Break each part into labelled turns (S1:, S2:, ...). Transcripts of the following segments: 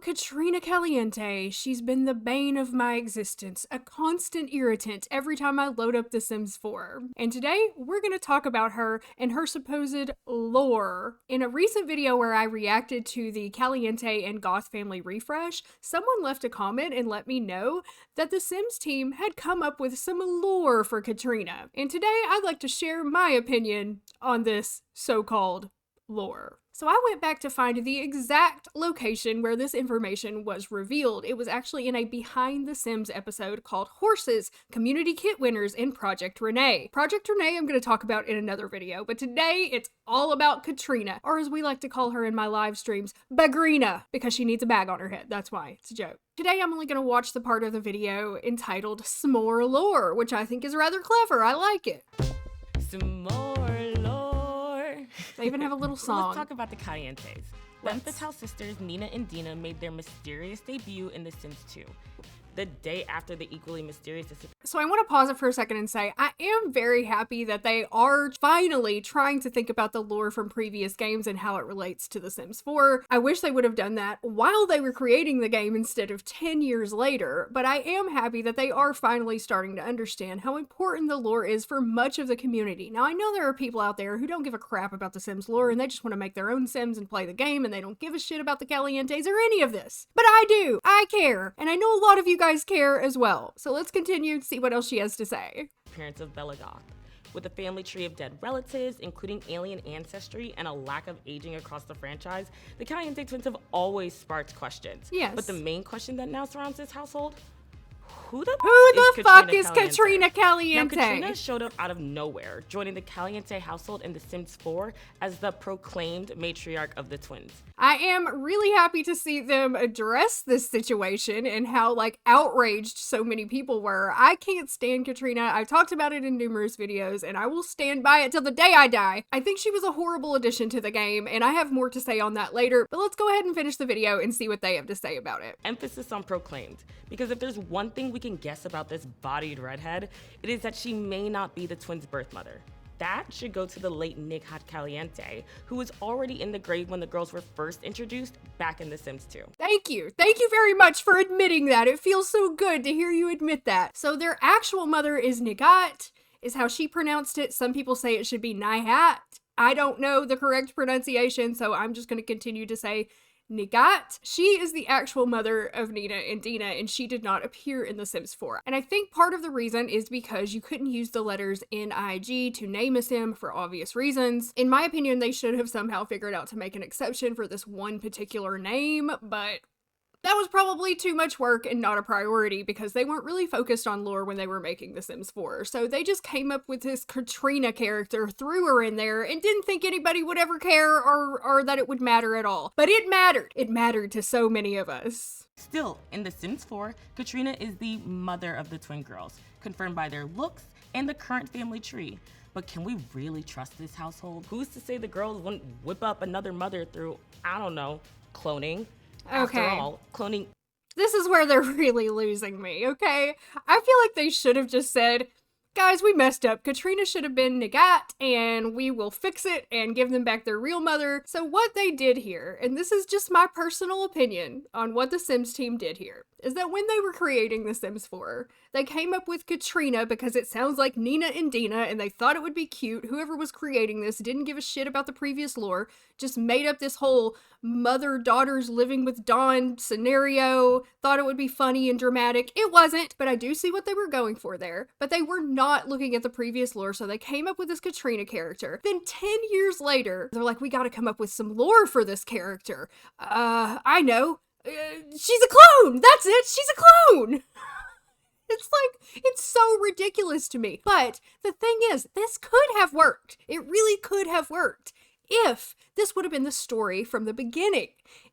S1: Katrina Caliente. She's been the bane of my existence, a constant irritant every time I load up The Sims 4. And today, we're gonna talk about her and her supposed lore. In a recent video where I reacted to the Caliente and Goth family refresh, someone left a comment and let me know that the Sims team had come up with some lore for Katrina. And today, I'd like to share my opinion on this so-called lore. So I went back to find the exact location where this information was revealed. It was actually in a Behind the Sims episode called Horses, Community Kit Winners in Project Renee. Project Renee I'm going to talk about in another video, but today it's all about Katrina, or as we like to call her in my live streams, Bagrina, because she needs a bag on her head. That's why. It's a joke. Today I'm only going to watch the part of the video entitled S'more Lore, which I think is rather clever. I like it.
S2: S'more lore.
S1: They even have a little song.
S2: Let's talk about the Calientes. The Infantile sisters Nina and Dina made their mysterious debut in The Sims 2, the day after the equally mysterious disappearance.
S1: So I want to pause it for a second and say, I am very happy that they are finally trying to think about the lore from previous games and how it relates to The Sims 4. I wish they would have done that while they were creating the game instead of 10 years later, but I am happy that they are finally starting to understand how important the lore is for much of the community. Now, I know there are people out there who don't give a crap about The Sims lore and they just want to make their own Sims and play the game and they don't give a shit about the Calientes or any of this. But I do. I care. And I know a lot of you guys care as well. So let's continue to see what else she has to say.
S2: Appearance of Bella Goth. With a family tree of dead relatives, including alien ancestry and a lack of aging across the franchise, the Caliente twins have always sparked questions.
S1: Yes.
S2: But the main question that now surrounds this household: Who the
S1: fuck is Katrina Caliente?
S2: Now, Katrina showed up out of nowhere, joining the Caliente household in The Sims 4 as the proclaimed matriarch of the twins.
S1: I am really happy to see them address this situation and how, like, outraged so many people were. I can't stand Katrina. I've talked about it in numerous videos, and I will stand by it till the day I die. I think she was a horrible addition to the game, and I have more to say on that later, but let's go ahead and finish the video and see what they have to say about it.
S2: Emphasis on proclaimed, because if there's one thing we can guess about this bodied redhead, it is that she may not be the twins' birth mother. That should go to the late Nina Caliente, who was already in the grave when the girls were first introduced back in The Sims 2.
S1: Thank you. Thank you very much for admitting that. It feels so good to hear you admit that. So their actual mother is Nigat, is how she pronounced it. Some people say it should be Nihat. I don't know the correct pronunciation, so I'm just going to continue to say Nigat. She is the actual mother of Nina and Dina, and she did not appear in The Sims 4. And I think part of the reason is because you couldn't use the letters NIG to name a Sim for obvious reasons. In my opinion, they should have somehow figured out to make an exception for this one particular name, but that was probably too much work and not a priority because they weren't really focused on lore when they were making The Sims 4. So they just came up with this Katrina character, threw her in there, and didn't think anybody would ever care or that it would matter at all. But it mattered. It mattered to so many of us.
S2: Still, in The Sims 4, Katrina is the mother of the twin girls, confirmed by their looks and the current family tree. But can we really trust this household? Who's to say the girls wouldn't whip up another mother through, I don't know, cloning?
S1: Okay.
S2: After all, cloning.
S1: This is where they're really losing me, okay? I feel like they should have just said, guys, we messed up. Katrina should have been Nagat, and we will fix it and give them back their real mother. So what they did here, and this is just my personal opinion on what the Sims team did here, is that when they were creating The Sims 4, they came up with Katrina because it sounds like Nina and Dina, and they thought it would be cute. Whoever was creating this didn't give a shit about the previous lore, just made up this whole mother-daughters living with Dawn scenario, thought it would be funny and dramatic. It wasn't, but I do see what they were going for there. But they were not looking at the previous lore, so they came up with this Katrina character. Then 10 years later, they're like, we gotta come up with some lore for this character. I know. She's a clone! That's it! She's a clone! It's like, it's so ridiculous to me. But the thing is, this could have worked. It really could have worked if this would have been the story from the beginning.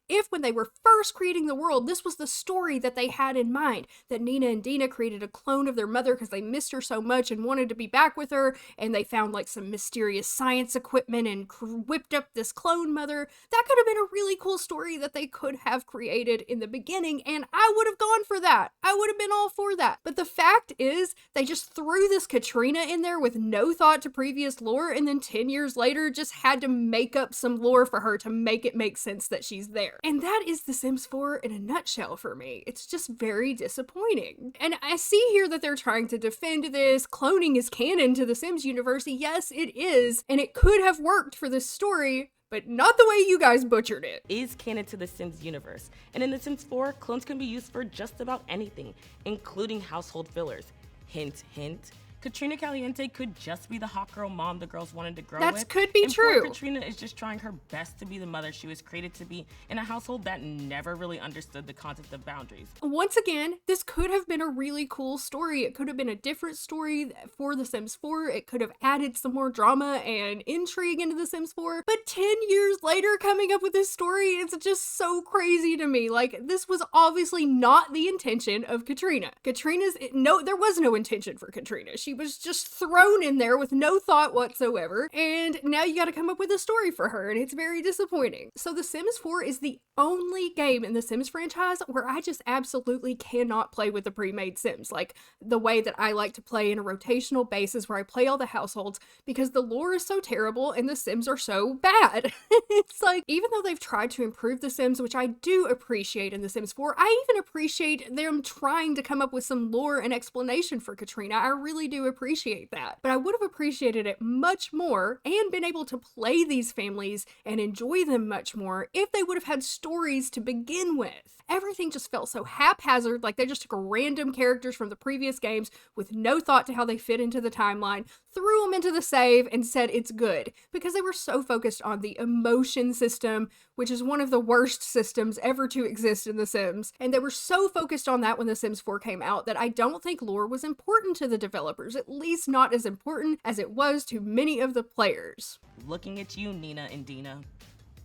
S1: If when they were first creating the world, this was the story that they had in mind, that Nina and Dina created a clone of their mother because they missed her so much and wanted to be back with her, and they found like some mysterious science equipment and whipped up this clone mother. That could have been a really cool story that they could have created in the beginning, and I would have gone for that. I would have been all for that. But the fact is, they just threw this Katrina in there with no thought to previous lore, and then 10 years later just had to make up some lore for her to make it make sense that she's there. there. And that is The Sims 4 in a nutshell for me. It's just very disappointing. And I see here that they're trying to defend this. Cloning is canon to the Sims universe. Yes, it is. And it could have worked for this story, but not the way you guys butchered it.
S2: Is canon to the Sims universe. And in The Sims 4, clones can be used for just about anything, including household fillers. Hint, hint. Katrina Caliente could just be the hot girl mom the girls wanted to grow with.
S1: That could be
S2: and
S1: true.
S2: Poor Katrina is just trying her best to be the mother she was created to be in a household that never really understood the concept of boundaries.
S1: Once again, this could have been a really cool story. It could have been a different story for The Sims 4. It could have added some more drama and intrigue into The Sims 4. But 10 years later, coming up with this story, it's just so crazy to me. Like, this was obviously not the intention of Katrina. There was no intention for Katrina. She was just thrown in there with no thought whatsoever, and now you gotta come up with a story for her, and it's very disappointing. So The Sims 4 is the only game in the Sims franchise where I just absolutely cannot play with the pre-made Sims, like the way that I like to play in a rotational basis where I play all the households, because the lore is so terrible and the Sims are so bad. It's like, even though they've tried to improve the Sims, which I do appreciate in The Sims 4, I even appreciate them trying to come up with some lore and explanation for Katrina. I really do appreciate that. But I would have appreciated it much more and been able to play these families and enjoy them much more if they would have had stories to begin with. Everything just felt so haphazard, like they just took random characters from the previous games with no thought to how they fit into the timeline, threw them into the save, and said it's good, because they were so focused on the emotion system, which is one of the worst systems ever to exist in The Sims, and they were so focused on that when The Sims 4 came out that I don't think lore was important to the developers, at least not as important as it was to many of the players.
S2: Looking at you, Nina and Dina.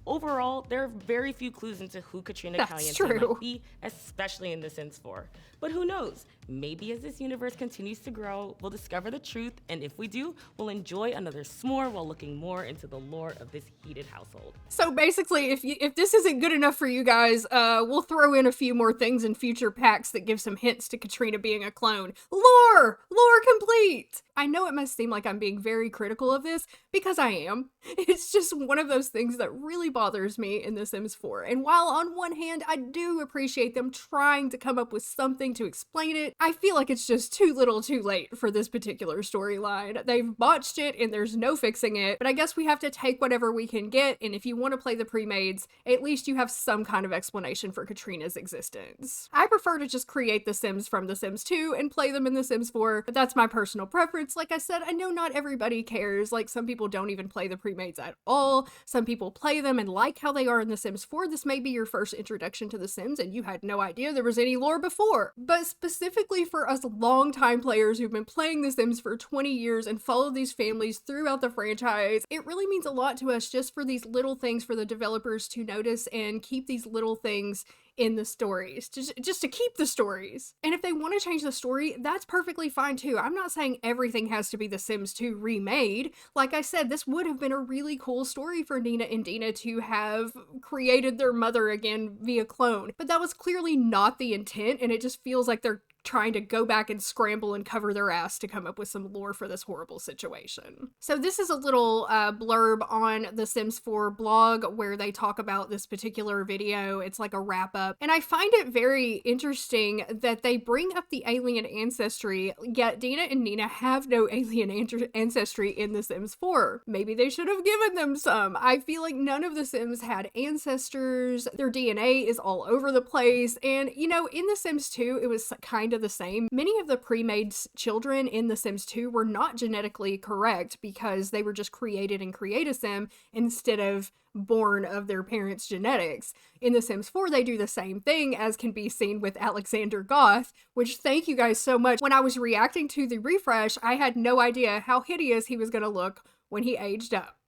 S2: Overall, there are very few clues into who Katrina
S1: That's
S2: Caliente
S1: true.
S2: might be, especially in The Sims 4. But who knows? Maybe as this universe continues to grow, we'll discover the truth, and if we do, we'll enjoy another s'more while looking more into the lore of this heated household.
S1: So basically, if this isn't good enough for you guys, we'll throw in a few more things in future packs that give some hints to Katrina being a clone. Lore! Lore complete! I know it must seem like I'm being very critical of this, because I am. It's just one of those things that really bothers me in The Sims 4. And while on one hand, I do appreciate them trying to come up with something to explain it, I feel like it's just too little too late for this particular storyline. They've botched it and there's no fixing it, but I guess we have to take whatever we can get, and if you want to play the pre-mades, at least you have some kind of explanation for Katrina's existence. I prefer to just create the Sims from The Sims 2 and play them in The Sims 4, but that's my personal preference. Like I said, I know not everybody cares. Like, some people don't even play the pre-mades at all. Some people play them and like how they are in The Sims 4. This may be your first introduction to The Sims and you had no idea there was any lore before. But specifically for us longtime players who've been playing The Sims for 20 years and followed these families throughout the franchise, it really means a lot to us just for these little things for the developers to notice and keep these little things in the stories, just to keep the stories. And if they want to change the story, that's perfectly fine too. I'm not saying everything has to be The Sims 2 remade. Like I said, this would have been a really cool story for Nina and Dina to have created their mother again via clone, but that was clearly not the intent, and it just feels like they're trying to go back and scramble and cover their ass to come up with some lore for this horrible situation. So this is a little blurb on the Sims 4 blog where they talk about this particular video. It's like a wrap up, and I find it very interesting that they bring up the alien ancestry, yet Dina and Nina have no alien ancestry in the Sims 4. Maybe they should have given them some. I feel like none of the Sims had ancestors. Their DNA is all over the place, and you know, in the Sims 2 it was kind of the same. Many of the pre-made children in The Sims 2 were not genetically correct because they were just created in Create-A-Sim instead of born of their parents' genetics. In The Sims 4, they do the same thing, as can be seen with Alexander Goth, which, thank you guys so much. When I was reacting to the refresh, I had no idea how hideous he was going to look when he aged up.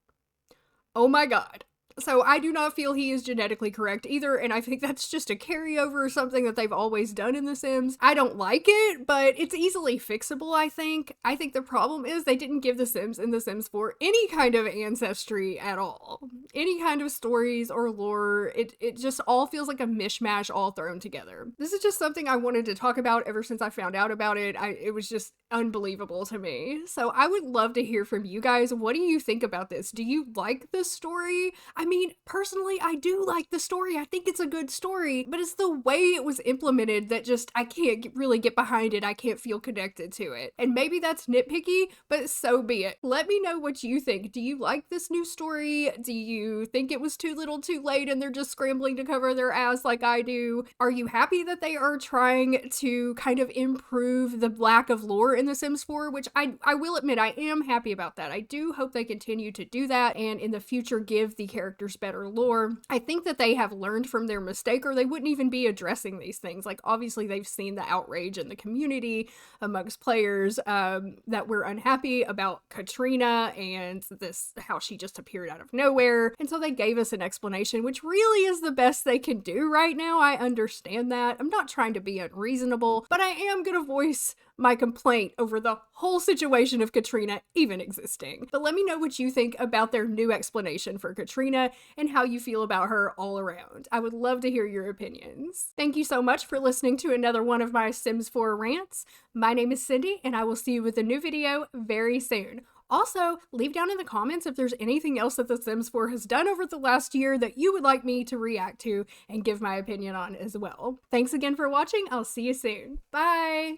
S1: Oh my god. So I do not feel he is genetically correct either, and I think that's just a carryover or something that they've always done in The Sims. I don't like it, but it's easily fixable, I think. I think the problem is they didn't give the Sims in The Sims 4 any kind of ancestry at all. Any kind of stories or lore. It just all feels like a mishmash all thrown together. This is just something I wanted to talk about ever since I found out about it. It was just unbelievable to me. So I would love to hear from you guys. What do you think about this? Do you like this story? I mean, personally, I do like the story. I think it's a good story, but it's the way it was implemented that just, I can't really get behind it. I can't feel connected to it. And maybe that's nitpicky, but so be it. Let me know what you think. Do you like this new story? Do you think it was too little too late and they're just scrambling to cover their ass like I do? Are you happy that they are trying to kind of improve the lack of lore in The Sims 4? Which I will admit, I am happy about that. I do hope they continue to do that and in the future give the characters better lore. I think that they have learned from their mistake or they wouldn't even be addressing these things. Like, obviously they've seen the outrage in the community amongst players that we're unhappy about Katrina and this, how she just appeared out of nowhere. And so they gave us an explanation, which really is the best they can do right now. I understand that. I'm not trying to be unreasonable, but I am gonna voice my complaint over the whole situation of Katrina even existing. But let me know what you think about their new explanation for Katrina and how you feel about her all around. I would love to hear your opinions. Thank you so much for listening to another one of my Sims 4 rants. My name is Cindy, and I will see you with a new video very soon. Also, leave down in the comments if there's anything else that The Sims 4 has done over the last year that you would like me to react to and give my opinion on as well. Thanks again for watching. I'll see you soon. Bye!